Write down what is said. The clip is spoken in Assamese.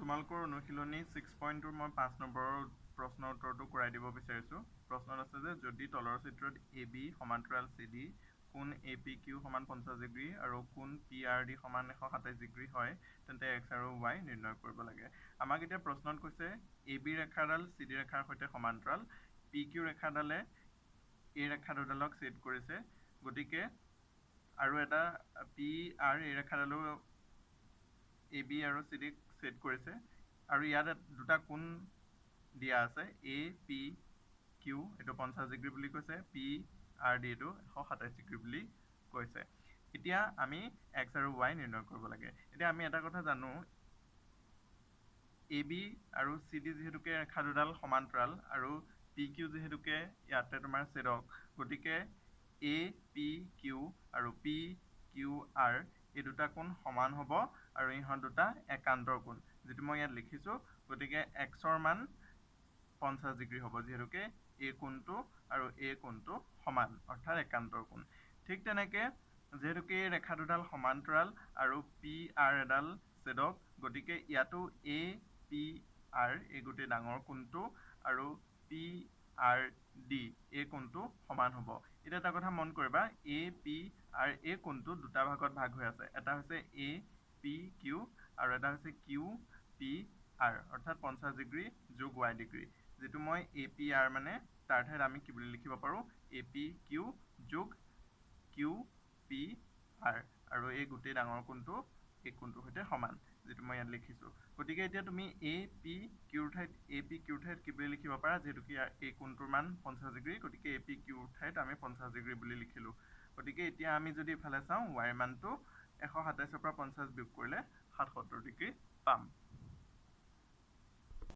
তোমালোকৰ অনুশীলনী 6.2 মই 5 নম্বৰৰ প্ৰশ্নৰ উত্তৰটো কৰাই দিব বিচাৰিছোঁ। প্ৰশ্নত আছে যে যদি তলৰ চিত্ৰত AB সমান্তৰাল CD কোণ APQ সমান 50 ডিগ্ৰী আৰু কোণ PRD সমান 127 ডিগ্ৰী হয়, তেন্তে X আৰু Y নিৰ্ণয় কৰিব লাগে। আমাক এতিয়া প্ৰশ্নত কৈছে AB ৰেখাডাল CD ৰেখাৰ সৈতে সমান্তৰাল, PQ ৰেখাডালে A ৰেখা দুডালক ছেদ কৰিছে, গতিকে আৰু এটা PR এই ৰেখাডালো AB আৰু CD ক ছেদ কৰিছে, আৰু ইয়াত দুটা কোণ দিয়া আছে, APQ এইটো 50 ডিগ্ৰী বুলি কৈছে, PRD এইটো 127 ডিগ্ৰী বুলি কৈছে। এতিয়া আমি X আৰু Y নিৰ্ণয় কৰিব লাগে। এতিয়া আমি এটা কথা জানো, AB আৰু CD যিহেতুকে ৰেখা দুডাল সমান্তৰাল আৰু PQ যিহেতুকে ইয়াতে তোমাৰ ছেদক, গতিকে APQ আৰু PQR এই দুটা কোণ সমান হ'ব আৰু ইহঁত দুটা একান্তৰ কোণ, যিটো মই ইয়াত লিখিছোঁ। গতিকে X ৰ মান 50 ডিগ্ৰী হ'ব, যিহেতুকে এই কোণটো আৰু এই কোণটো সমান, অৰ্থাৎ একান্তৰ কোণ। ঠিক তেনেকে যিহেতুকে এই ৰেখা দুডাল সমান্তৰাল আৰু PR এডাল ছেদক, গতিকে ইয়াতো APR এই গোটেই ডাঙৰ কোণটো আৰু PRD এই কোণটো সমান হ'ব। এতিয়া এটা কথা মন কৰিবা, APR এই কোণটো দুটা ভাগত ভাগ হৈ আছে, এটা হৈছে APQ আৰু এটা হৈছে QPR, অৰ্থাৎ 50 ডিগ্ৰী যোগ Y ডিগ্ৰী, যিটো মই APR মানে তাৰ ঠাইত আমি কি বুলি লিখিব পাৰোঁ, APQ যোগ QPR, আৰু এই গোটেই ডাঙৰ কোণটো এই কোণটোৰ সৈতে সমান, যিটো মই ইয়াত লিখিছোঁ। গতিকে এতিয়া তুমি APQৰ ঠাইত কি বুলি লিখিব পাৰা, যিহেতুকে এই কোণটোৰ মান 50 ডিগ্ৰী, গতিকে APQৰ ঠাইত আমি 50 ডিগ্ৰী বুলি লিখিলোঁ। গতিকে এতিয়া আমি যদি ইফালে চাওঁ, Y ৰ মানটো 127ৰ পৰা 50 বিয়োগ কৰিলে 77 ডিগ্ৰী পাম।